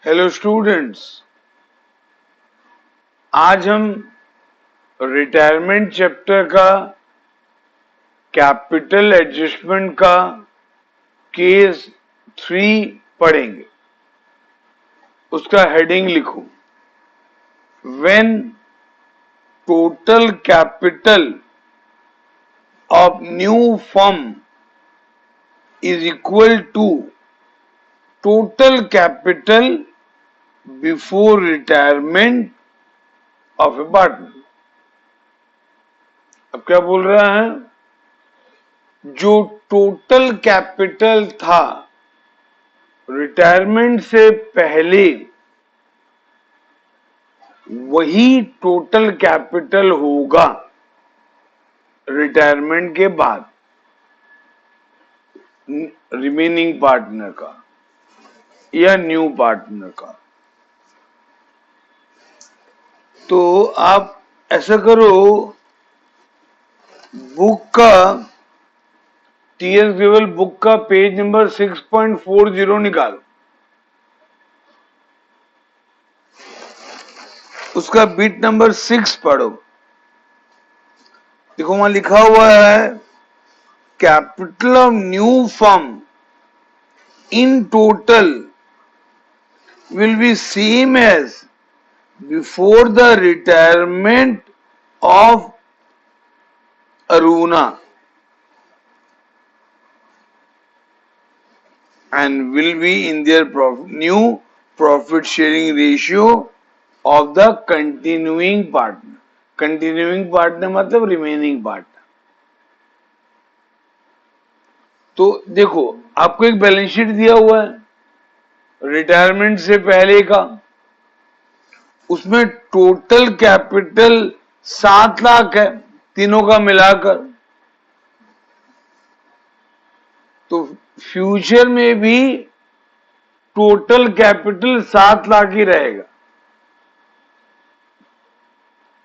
Hello students, आज हम retirement chapter का कैपिटल एडजस्टमेंट का केस 3 पढ़ेंगे। उसका हेडिंग लिखो, when total capital of new firm is equal to total capital before retirement of a partner. अब क्या बोल रहा है, जो टोटल कैपिटल था रिटायरमेंट से पहले वही टोटल कैपिटल होगा रिटायरमेंट के बाद रिमेनिंग पार्टनर का या न्यू पार्टनर का। तो आप ऐसा करो, बुक का टीएस ग्रेवल बुक का पेज नंबर 6.40 निकालो, उसका बिट नंबर 6 पढ़ो। देखो वहां लिखा हुआ है, capital of new firm in total will be same as before the retirement of Aruna and will be in their new profit sharing ratio of the continuing partner. Continuing partner मतलब remaining partner। तो देखो आपको एक balance sheet दिया हुआ है retirement से पहले का, उसमें टोटल कैपिटल 7 लाख है तीनों का मिलाकर। तो फ्यूचर में भी टोटल कैपिटल 7 लाख ही रहेगा।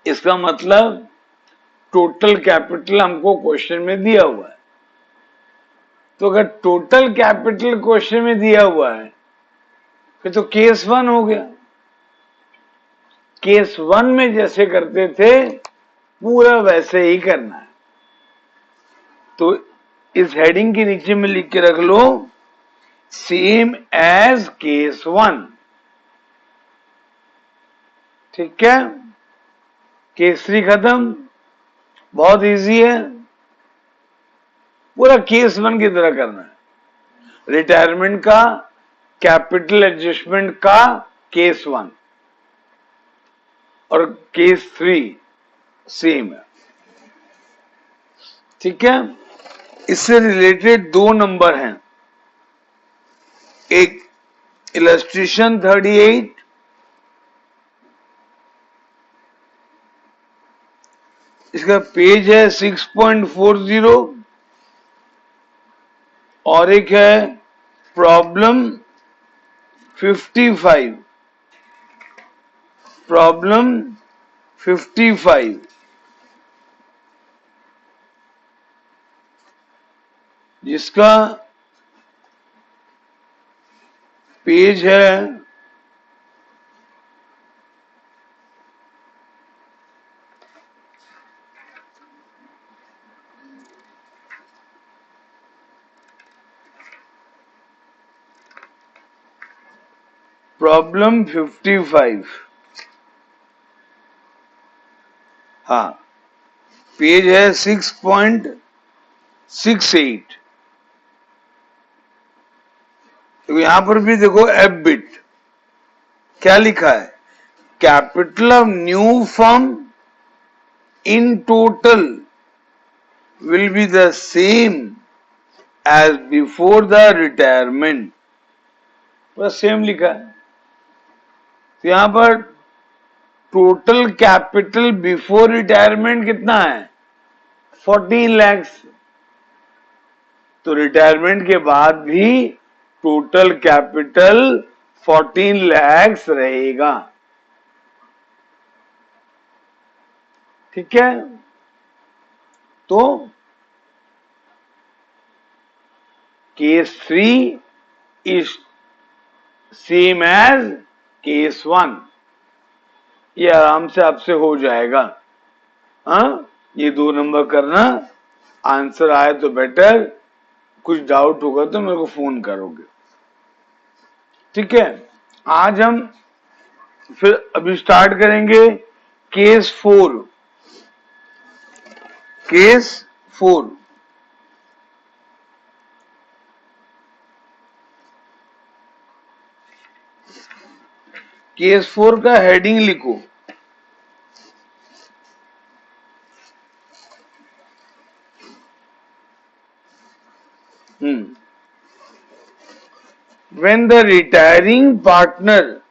इसका मतलब टोटल कैपिटल हमको क्वेश्चन में दिया हुआ है। तो अगर टोटल कैपिटल क्वेश्चन में दिया हुआ है फिर तो केस 1 हो गया। केस 1 में जैसे करते थे पूरा वैसे ही करना है। तो इस हेडिंग के नीचे में लिख के रख लो, सेम एज केस 1। ठीक है, केस 3 खत्म। बहुत इजी है, पूरा केस 1 की तरह करना है। रिटायरमेंट का कैपिटल एडजस्टमेंट का केस 1 और केस 3 सेम है। ठीक है, इससे रिलेटेड 2 नंबर हैं, एक इलस्ट्रेशन 38 इसका पेज है 6.40 और एक है प्रॉब्लम 55। प्रॉब्लम 55 जिसका पेज है 55। हाँ, पेज है 6.68। तो यहां पर भी देखो एफ बिट क्या लिखा है, capital of new firm in total will be the same as before the retirement. पूरा सेम लिखा है। तो यहां पर टोटल कैपिटल बिफोर रिटायरमेंट कितना है, 14 लाख। तो रिटायरमेंट के बाद भी टोटल कैपिटल 14 लाख रहेगा। ठीक है, तो case 3 is same as case 1 ये आराम से आपसे हो जाएगा। हाँ, ये 2 नंबर करना, आंसर आए तो बेटर, कुछ डाउट होगा तो मेरे को फोन करोगे। ठीक है, आज हम फिर अभी स्टार्ट करेंगे केस 4। केस 4 केस 4 का हेडिंग लिखो। When the retiring partner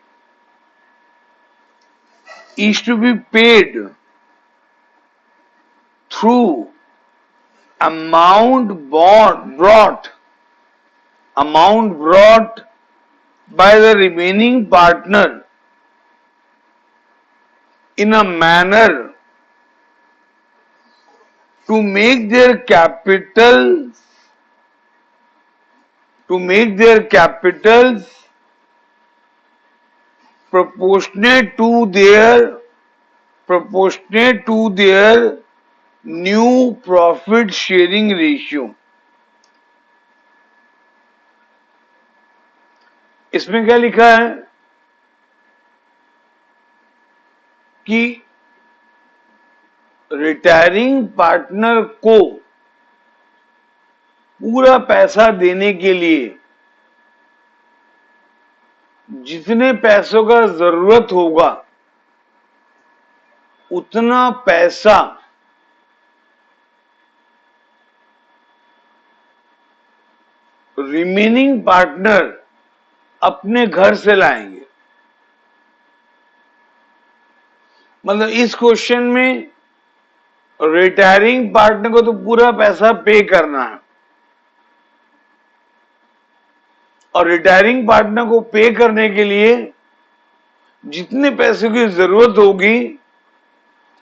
is to be paid through amount brought by the remaining partner in a manner to make their capitals proportionate to their new profit sharing ratio। इसमें क्या लिखा है कि retiring partner को पूरा पैसा देने के लिए जितने पैसों का जरूरत होगा उतना पैसा रिमेनिंग पार्टनर अपने घर से लाएंगे। मतलब इस क्वेश्चन में रिटायरिंग पार्टनर को तो पूरा पैसा पे करना है और रिटायरिंग पार्टनर को पे करने के लिए जितने पैसे की जरूरत होगी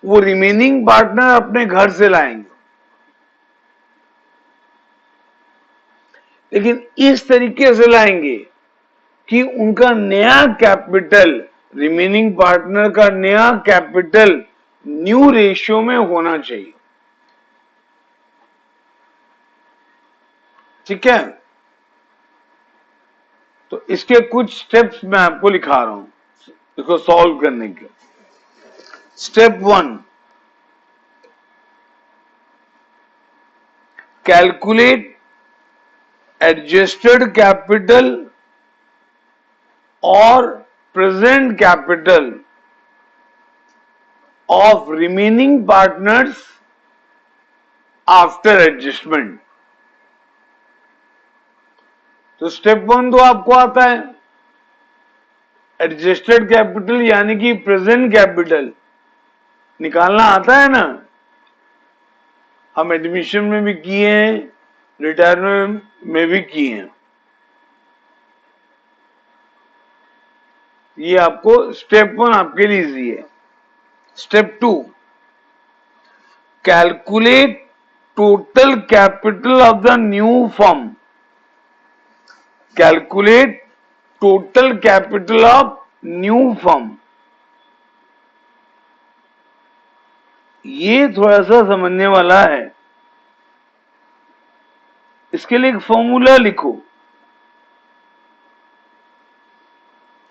वो रिमेनिंग पार्टनर अपने घर से लाएंगे। लेकिन इस तरीके से लाएंगे कि उनका नया कैपिटल, रिमेनिंग पार्टनर का नया कैपिटल न्यू रेशियो में होना चाहिए। ठीक है, तो इसके कुछ स्टेप्स मैं आपको लिखा रहा हूं इसको सॉल्व करने के। स्टेप 1, कैलकुलेट एडजस्टेड कैपिटल और present capital of remaining partners after adjustment. तो स्टेप 1 तो आपको आता है, एडजस्टेड कैपिटल यानी कि प्रेजेंट कैपिटल निकालना आता है ना। हम एडमिशन में भी किए हैं, रिटायरमेंट में भी किए हैं। ये आपको स्टेप 1 आपके लिए इजी है। Step 2, calculate total capital of the new firm. Calculate total capital of new firm. ये थोड़ा सा समझने वाला है। इसके लिए एक फॉर्मूला लिखो।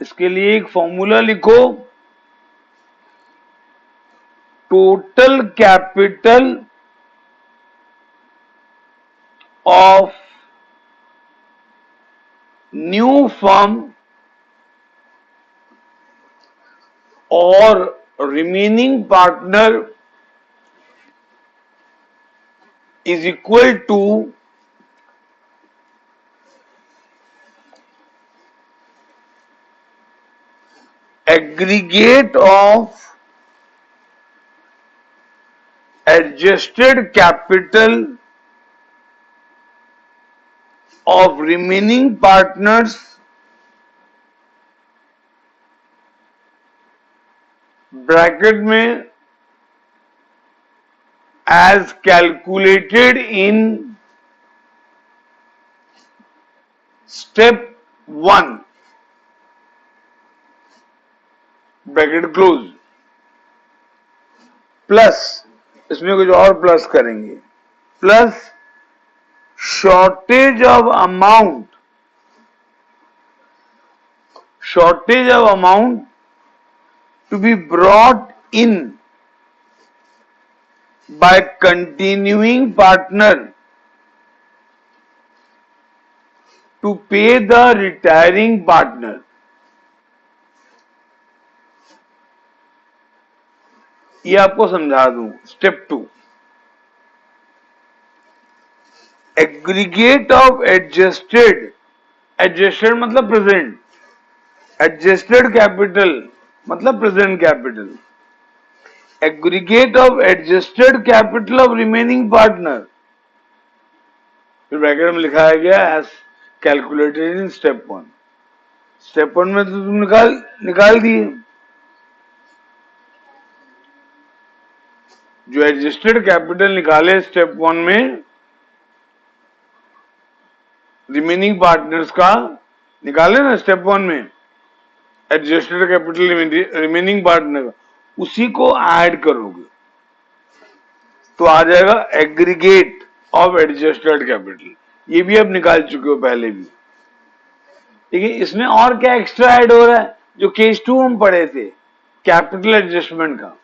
इसके लिए एक फॉर्मूला लिखो, total capital of new firm और remaining partner is equal to aggregate of adjusted capital of remaining partners bracket में as calculated in step 1। Bracket close, plus इसमें कुछ और प्लस करेंगे, plus shortage of amount, shortage of amount to be brought in by continuing partner to pay the retiring partner. ये आपको समझा दूं। Step 2, aggregate of adjusted, adjusted मतलब present, adjusted capital मतलब present capital, aggregate of adjusted capital of remaining partner, फिर bracket में लिखाया गया as calculated in step 1। Step 1 में तो तुम निकाल दिए, जो एडजस्टेड कैपिटल निकाले स्टेप 1 में रिमेनिंग पार्टनर्स का निकाले ना स्टेप 1 में, एडजस्टेड कैपिटल रिमेनिंग पार्टनर का, उसी को ऐड करोगे तो आ जाएगा एग्रीगेट ऑफ एडजस्टेड कैपिटल। ये भी आप निकाल चुके हो पहले भी, लेकिन इसमें और क्या एक्स्ट्रा ऐड हो रहा है जो केस 2 हम पढ़े थे कैपिटल एडजस्टमेंट का।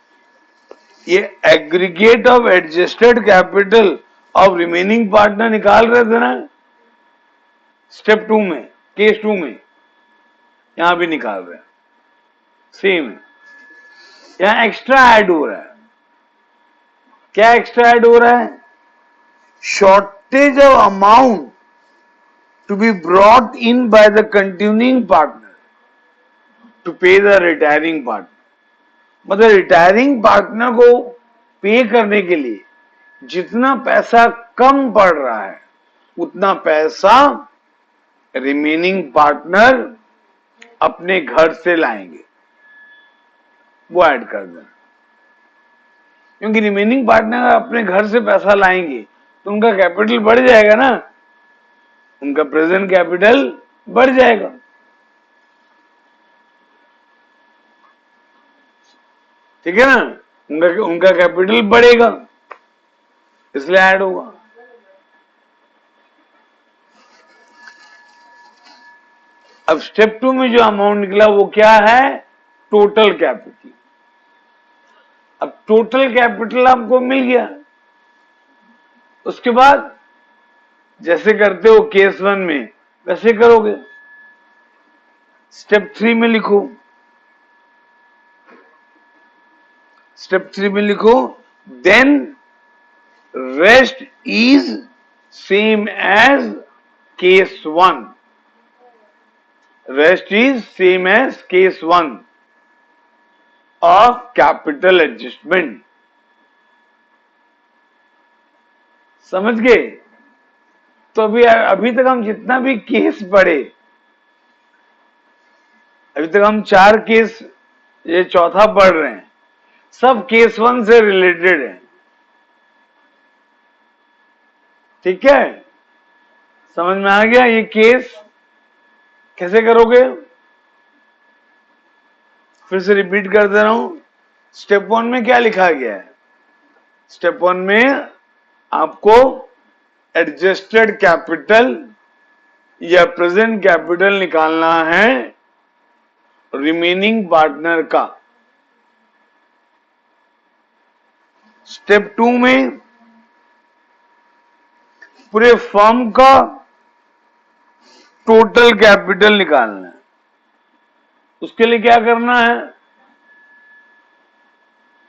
ये aggregate of adjusted capital of remaining partner निकाल रहे थे ना स्टेप 2 में, केस 2 में, यहां भी निकाल रहे हैं, सेम है। यहां एक्स्ट्रा ऐड हो रहा है, क्या एक्स्ट्रा ऐड हो रहा है? Shortage of amount to be brought in by the continuing partner to pay the retiring partner. मतलब रिटायरिंग पार्टनर को पे करने के लिए जितना पैसा कम पड़ रहा है उतना पैसा रिमेनिंग पार्टनर अपने घर से लाएंगे, वो ऐड कर देना। क्योंकि रिमेनिंग पार्टनर अपने घर से पैसा लाएंगे तो उनका कैपिटल बढ़ जाएगा ना, उनका प्रेजेंट कैपिटल बढ़ जाएगा। ठीक है ना, उनका कैपिटल बढ़ेगा, इसलिए ऐड होगा। अब स्टेप 2 में जो अमाउंट निकला वो क्या है? Total capital. अब टोटल कैपिटल आपको मिल गया, उसके बाद जैसे करते हो केस 1 में वैसे करोगे। स्टेप 3 में लिखो, स्टेप 3 में लिखो then rest is same as case 1, rest is same as case 1 of capital adjustment. समझ गए? तो अभी तक हम जितना भी केस पढ़े, अभी तक हम 4 केस, ये चौथा पढ़ रहे हैं, सब केस 1 से रिलेटेड है। ठीक है, समझ में आ गया? ये केस कैसे करोगे? फिर से रिपीट कर दे रहा हूं। स्टेप 1 में क्या लिखा गया है? स्टेप 1 में आपको एडजस्टेड कैपिटल या प्रेजेंट कैपिटल निकालना है रिमेनिंग पार्टनर का। स्टेप 2 में पूरे फर्म का टोटल कैपिटल निकालना है। उसके लिए क्या करना है?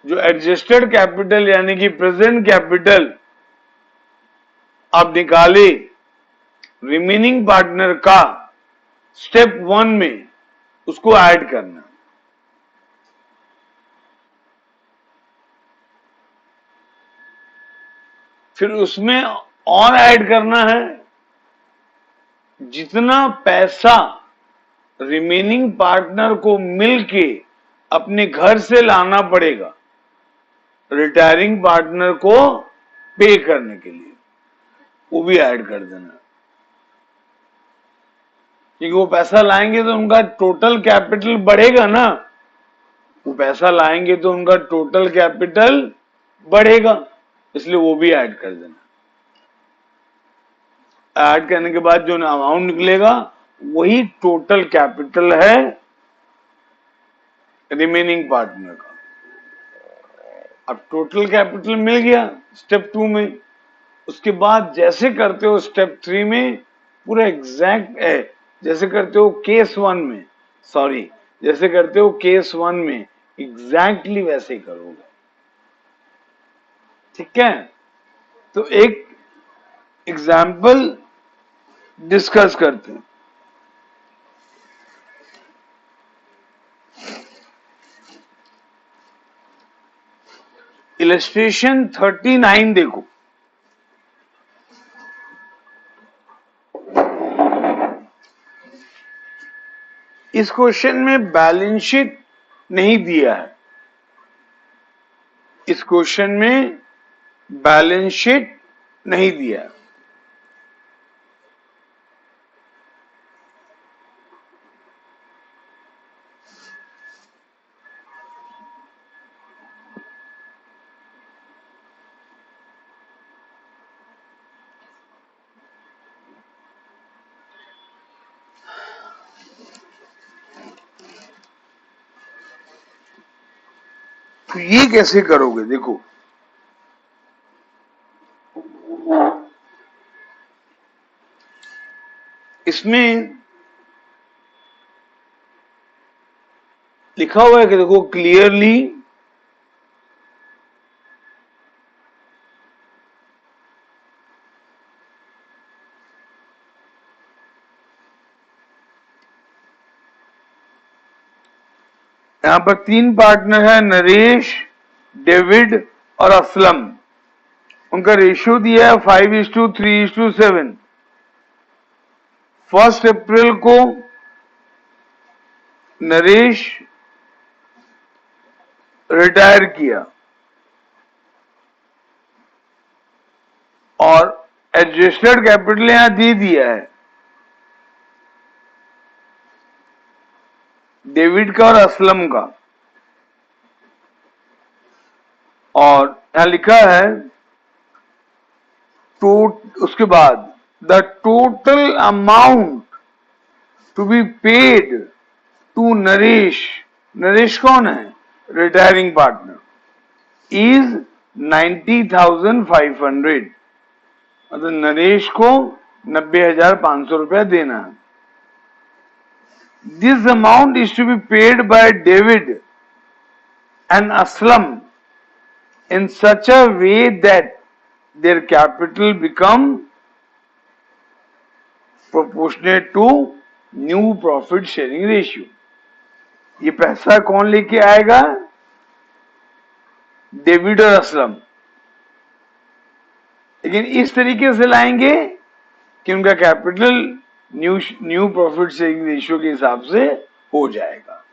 जो एडजस्टेड कैपिटल यानी कि प्रेजेंट कैपिटल आप निकाले रिमेनिंग पार्टनर का, स्टेप 1 में उसको ऐड करना। फिर उसमें और ऐड करना है जितना पैसा रिमेनिंग पार्टनर को मिलके अपने घर से लाना पड़ेगा रिटायरिंग पार्टनर को पे करने के लिए, वो भी ऐड कर देना। क्योंकि वो पैसा लाएंगे तो उनका टोटल कैपिटल बढ़ेगा ना, वो पैसा लाएंगे तो उनका टोटल कैपिटल बढ़ेगा, इसलिए वो भी ऐड कर देना। ऐड करने के बाद जो अमाउंट निकलेगा वही टोटल कैपिटल है रिमेनिंग पार्टनर का। अब टोटल कैपिटल मिल गया स्टेप 2 में। उसके बाद जैसे करते हो स्टेप 3 में पूरा एग्जैक्ट है, जैसे करते हो केस 1 में, सॉरी जैसे करते हो केस 1 में एग्जैक्टली वैसे ही करोगे। ठीक है, तो एक एग्जाम्पल डिस्कस करते हैं। इलस्ट्रेशन 39 देखो। इस क्वेश्चन में बैलेंस शीट नहीं दिया है, इस क्वेश्चन में बैलेंस शीट नहीं दिया है। तो ये कैसे करोगे, देखो इसमें लिखा हुआ है कि देखो क्लियरली यहां पर 3 पार्टनर है, नरेश, डेविड और असलम। उनका रेशियो दिया है 5:3:7। 1 अप्रैल को नरेश रिटायर किया और एडजस्टेड कैपिटल यहां दे दिया है डेविड का और असलम का, और यहां लिखा है उसके बाद the total amount to be paid to Naresh, Naresh कौन है, रिटायरिंग पार्टनर, इज 90,500। मतलब नरेश को 90,500 रुपया देना है। This amount is to be paid by David and Aslam in such a way that their capital become proportionate to new profit sharing ratio। ये पैसा कौन लेके आएगा, डेविड और असलम, लेकिन इस तरीके से लाएंगे कि उनका capital new profit sharing ratio के हिसाब से हो जाएगा।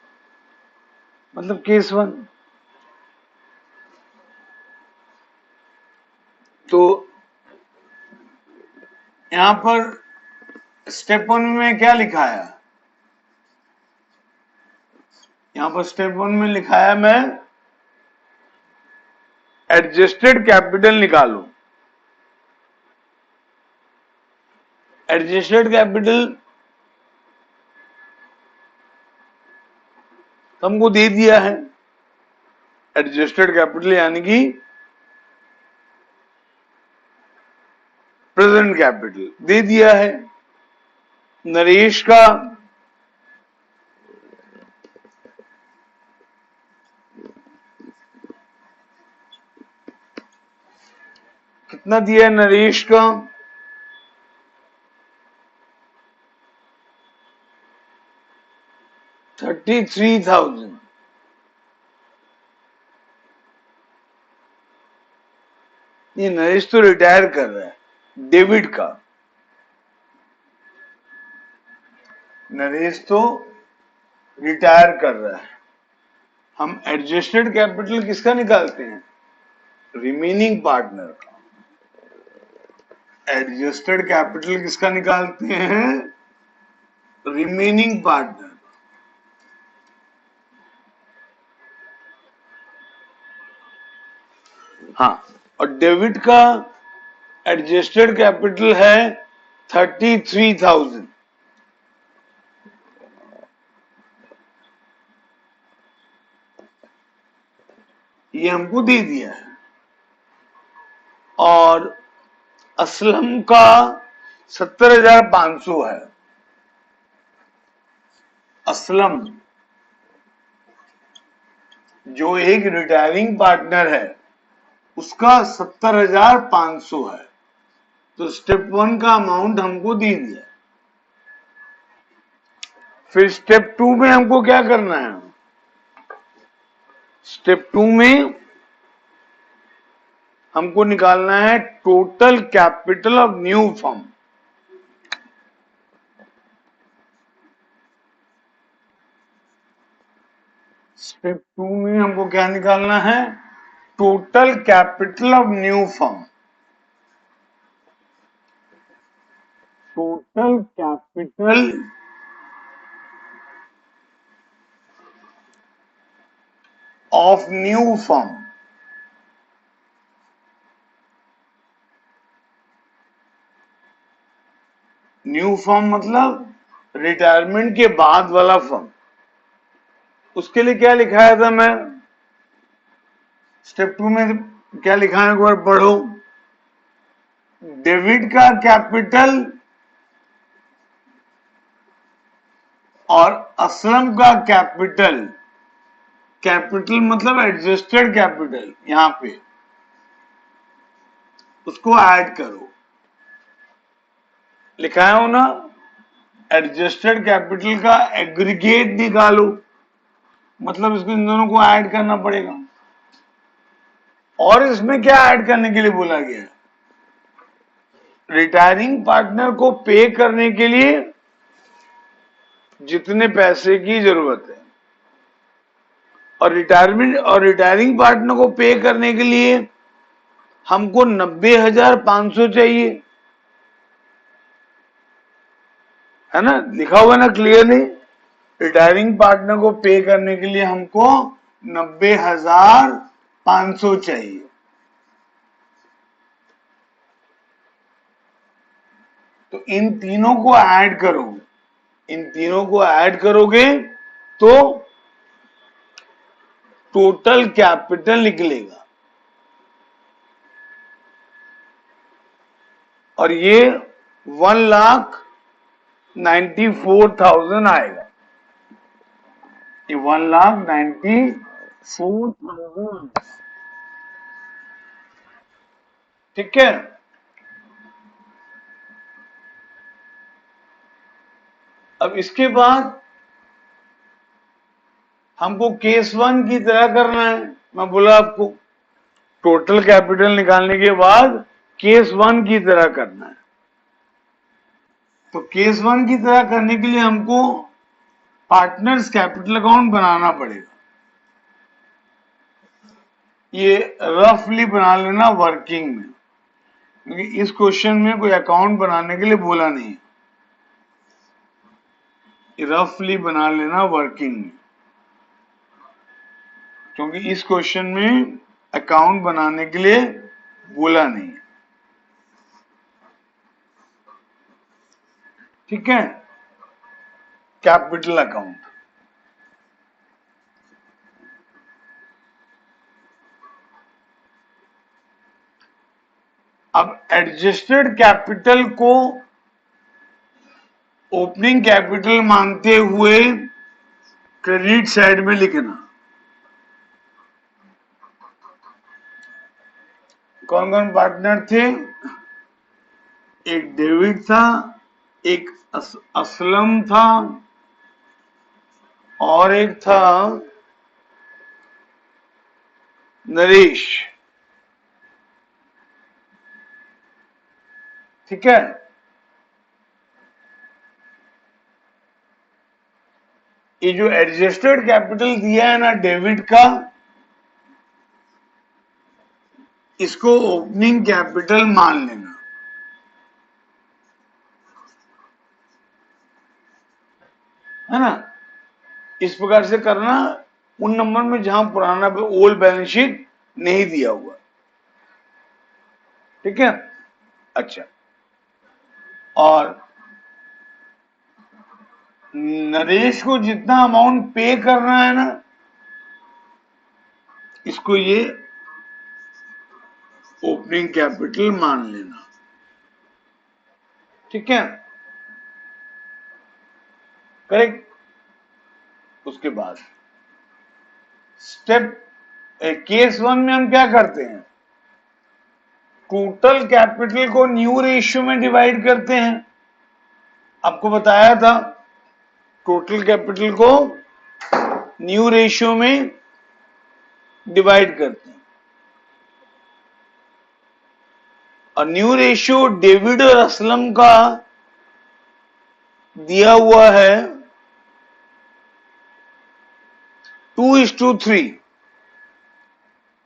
मतलब केस 1। तो यहां पर स्टेप 1 में क्या लिखा है, यहां पर स्टेप 1 में लिखा है मैं एडजस्टेड कैपिटल निकालो। एडजस्टेड कैपिटल हमको दे दिया है, एडजस्टेड कैपिटल यानी कि प्रेजेंट कैपिटल दे दिया है। नरेश का कितना दिया है, नरेश का 33,000। ये नरेश तो रिटायर कर रहा है, डेविड का, नरेश तो रिटायर कर रहा है। हम एडजस्टेड कैपिटल किसका निकालते हैं, रिमेनिंग पार्टनर का। एडजस्टेड कैपिटल किसका निकालते हैं, रिमेनिंग पार्टनर। हाँ, और डेबिट का एडजस्टेड कैपिटल है 33,000। ये हमको दे दिया है। और असलम का 70,500 है। असलम जो एक रिटायरिंग पार्टनर है उसका 70,500 है। तो स्टेप 1 का अमाउंट हमको दे दिया। फिर स्टेप 2 में हमको क्या करना है? स्टेप 2 में हमको निकालना है total capital of new firm. Step 2 में हमको क्या निकालना है? Total capital of new firm. Total capital of new firm. New firm मतलब रिटायरमेंट के बाद वाला फर्म। उसके लिए क्या लिखाया था मैं? स्टेप 2 में क्या लिखा है एक बार पढ़ो। डेबिट का कैपिटल और असलम का कैपिटल। कैपिटल मतलब एडजस्टेड कैपिटल, यहां पे उसको ऐड करो। लिखा है हो ना? एडजस्टेड कैपिटल का एग्रीगेट निकालो, मतलब इसको इन दोनों को ऐड करना पड़ेगा। और इसमें क्या ऐड करने के लिए बोला गया? रिटायरिंग पार्टनर को पे करने के लिए जितने पैसे की जरूरत है, और रिटायरिंग पार्टनर को पे करने के लिए हमको 90,500 चाहिए, है ना? लिखा हुआ ना क्लियरली? रिटायरिंग पार्टनर को पे करने के लिए हमको 90,500 चाहिए। तो इन तीनों को ऐड करो। इन तीनों को ऐड करोगे तो टोटल कैपिटल निकलेगा, और ये 1,94,000 आएगा। ये 1,94,000। ठीक है? अब इसके बाद हमको केस 1 की तरह करना है। मैं बोला आपको टोटल कैपिटल निकालने के बाद केस 1 की तरह करना है। तो केस 1 की तरह करने के लिए हमको पार्टनर्स कैपिटल अकाउंट बनाना पड़ेगा। ये रफली बना लेना वर्किंग में, क्योंकि इस क्वेश्चन में कोई अकाउंट बनाने के लिए बोला नहीं। रफली बना लेना वर्किंग में, क्योंकि इस क्वेश्चन में अकाउंट बनाने के लिए बोला नहीं। ठीक है? Capital account. अब एडजस्टेड कैपिटल को ओपनिंग कैपिटल मानते हुए क्रेडिट साइड में लिखना। कौन कौन पार्टनर थे? एक डेविड था, एक असलम था, और एक था नरेश। ठीक है? ये जो एडजस्टेड कैपिटल दिया है ना डेबिट का, इसको ओपनिंग कैपिटल मान लेना, है ना? इस प्रकार से करना उन नंबर में जहां पुराना ओल्ड बैलेंस शीट नहीं दिया हुआ। ठीक है। अच्छा, और नरेश को जितना अमाउंट पे करना है ना, इसको ये ओपनिंग कैपिटल मान लेना, ठीक है, करेक्ट। उसके बाद स्टेप केस 1 में हम क्या करते हैं, टोटल कैपिटल को न्यू रेशियो में डिवाइड करते हैं। आपको बताया था टोटल कैपिटल को न्यू रेशियो में डिवाइड करते हैं, और न्यू रेशियो डेविड और असलम का दिया हुआ है 2:3।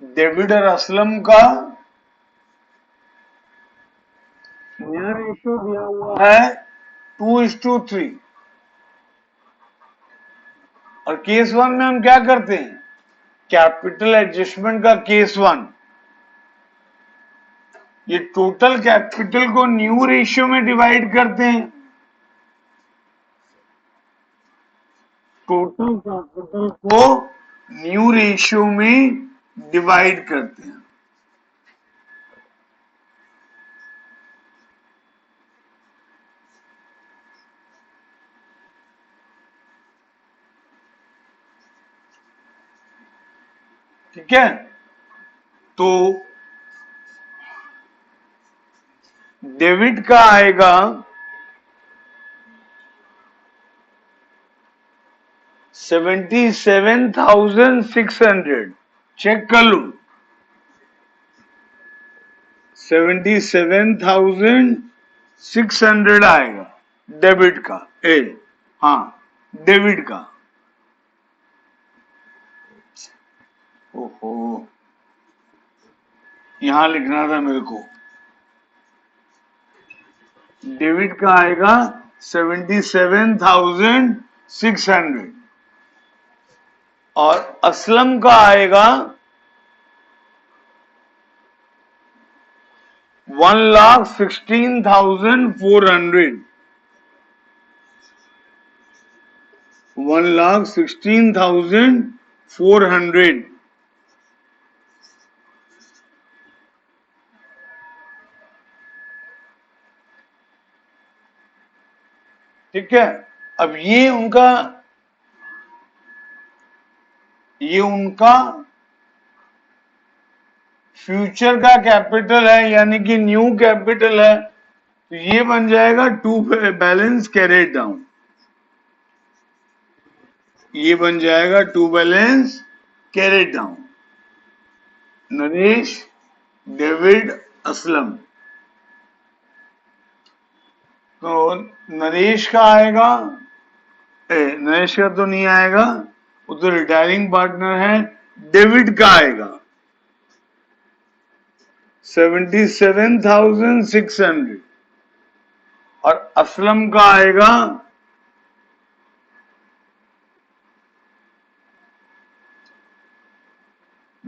डेविड और असलम का न्यू रेशियो दिया हुआ है 2:3। और केस 1 में हम क्या करते हैं, कैपिटल एडजस्टमेंट का केस 1, ये टोटल कैपिटल को न्यू रेशियो में डिवाइड करते हैं, टोटल कैपिटल को न्यू रेशियो में डिवाइड करते हैं। ठीक है, तो डेबिट का आएगा 77,600, चेक कर लू, 77,600 आएगा डेबिट का। हाँ, डेबिट का। ओहो, यहां लिखना था मेरे को, डेबिट का आएगा 77,600 और असलम का आएगा 1,16,400, 1,16,400। ठीक है, अब ये उनका फ्यूचर का कैपिटल है, यानी कि न्यू कैपिटल है, तो ये बन जाएगा टू बैलेंस कैरेड डाउन, ये बन जाएगा to balance carried down. Naresh, David, Aslam, तो नरेश का आएगा, नरेश का तो नहीं आएगा, वो तो रिटायरिंग पार्टनर है। डेविड का आएगा 77,600 और असलम का आएगा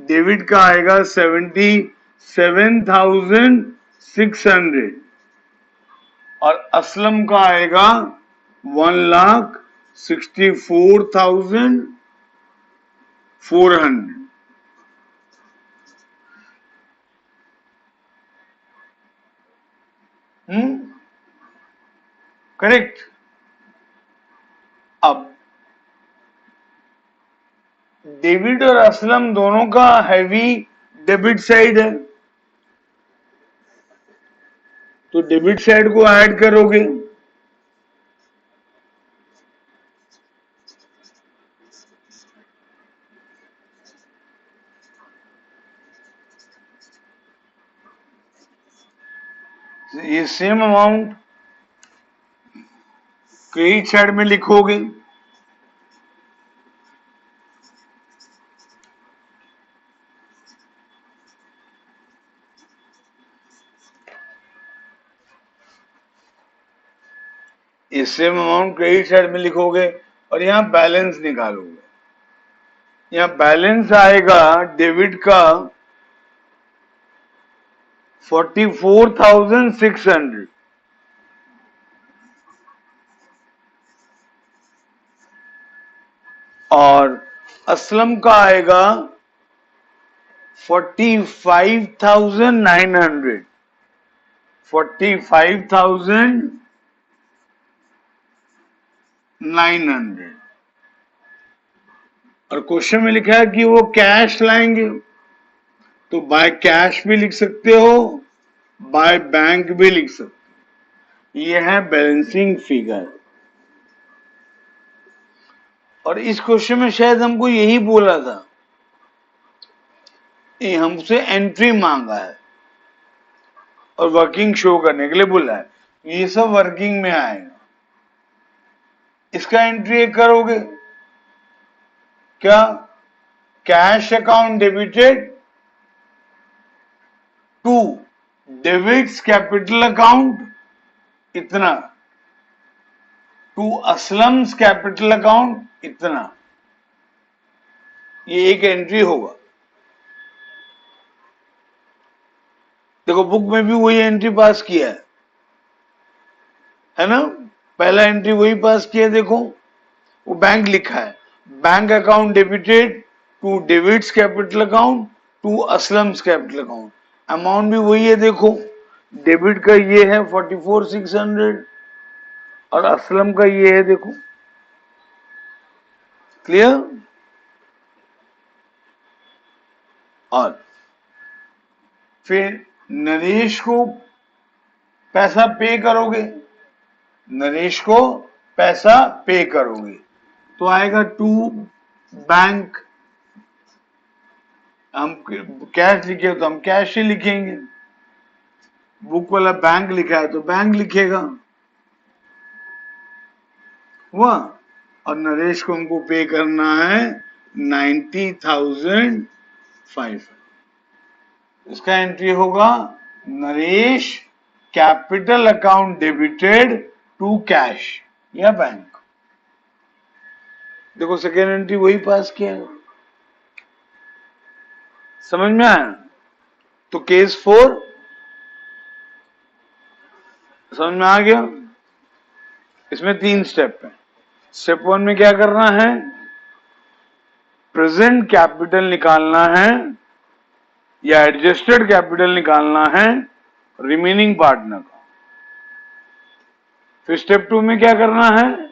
डेविड का आएगा 77,600 और असलम का आएगा 1,64,400। करेक्ट। अब डेविड और असलम दोनों का हैवी डेबिट साइड है, तो डेबिट साइड को ऐड करोगे, ये सेम अमाउंट क्रेडिट साइड में लिखोगे, ये सेम अमाउंट क्रेडिट साइड में लिखोगे और यहां बैलेंस निकालोगे। यहां बैलेंस आएगा डेबिट का 44,600 और असलम का आएगा 45,900 45,900 और क्वेश्चन में लिखा है कि वो कैश लाएंगे, तो बाय कैश भी लिख सकते हो, बाय बैंक भी लिख सकते हो। ये है बैलेंसिंग फिगर। और इस क्वेश्चन में शायद हमको यही बोला था, ये हमसे एंट्री मांगा है और वर्किंग शो करने के लिए बोला है, ये सब वर्किंग में आएगा। इसका एंट्री करोगे क्या? Cash account debited to David's capital account इतना, टू असलम्स कैपिटल अकाउंट इतना, ये एक एंट्री होगा। देखो बुक में भी वही एंट्री पास किया है ना, पहला एंट्री वही पास किया। देखो वो बैंक लिखा है, bank account debited to David's capital account to Aslam's capital account, amount भी वही है। देखो डेबिट का ये है 44,600 और असलम का ये है, देखो क्लियर। और फिर नरेश को पैसा पे करोगे, नरेश को पैसा पे करोगे तो आएगा टू बैंक। हम कैश लिखे तो हम कैश ही लिखेंगे, बुक वाला बैंक लिखा है तो बैंक लिखेगा हुआ। और नरेश को हमको पे करना है 90,500। इसका एंट्री होगा Naresh capital account debited to cash या बैंक। देखो सेकेंड एंट्री वही पास किया, समझ में आया? तो केस 4 समझ में आ गया। इसमें 3 स्टेप है। स्टेप 1 में क्या करना है? प्रेजेंट कैपिटल निकालना है या एडजस्टेड कैपिटल निकालना है रिमेनिंग पार्टनर का। फिर स्टेप 2 में क्या करना है?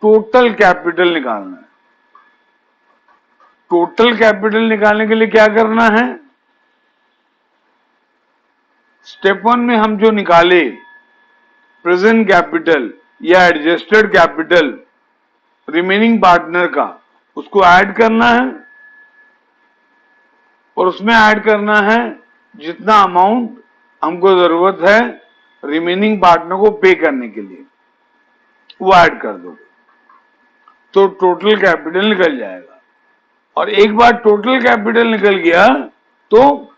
टोटल कैपिटल निकालना है। टोटल कैपिटल निकालने के लिए क्या करना है? स्टेप 1 में हम जो निकाले प्रेजेंट कैपिटल या एडजस्टेड कैपिटल रिमेनिंग पार्टनर का, उसको ऐड करना है और उसमें ऐड करना है जितना अमाउंट हमको जरूरत है रिमेनिंग पार्टनर को पे करने के लिए, वो ऐड कर दो तो टोटल कैपिटल निकल जाएगा। और एक बार टोटल कैपिटल निकल गया तो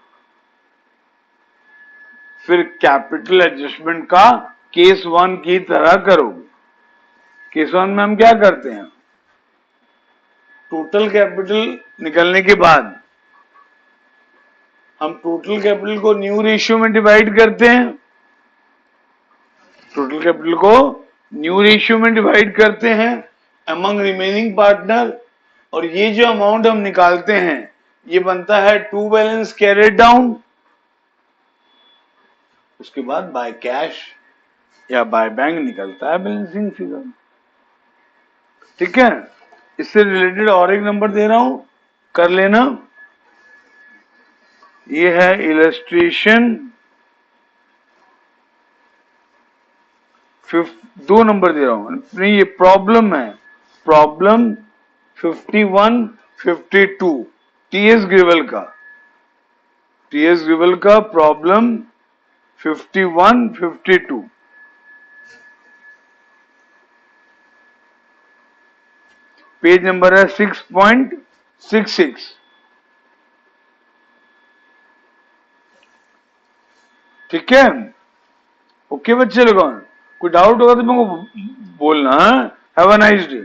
फिर कैपिटल एडजस्टमेंट का केस 1 की तरह करोगे। केस 1 में हम क्या करते हैं? टोटल कैपिटल निकलने के बाद हम टोटल कैपिटल को न्यू रेशियो में डिवाइड करते हैं, टोटल कैपिटल को न्यू रेशियो में डिवाइड करते हैं अमंग रिमेनिंग पार्टनर, और ये जो अमाउंट हम निकालते हैं ये बनता है टू बैलेंस कैरिड डाउन। उसके बाद बाय कैश या बाय बैंक निकलता है बैलेंसिंग फिगर। ठीक है, इससे रिलेटेड और एक नंबर दे रहा हूं, कर लेना। ये है इलस्ट्रेशन 2 नंबर दे रहा हूं, नहीं ये प्रॉब्लम है, प्रॉब्लम 51-52 टीएस ग्रेवल का, टीएस ग्रेवल का प्रॉब्लम 51-52। पेज नंबर है 6.66। ठीक है, ओके बच्चे लोगों, कोई डाउट होगा तो मेरे को बोलना। Have a nice day.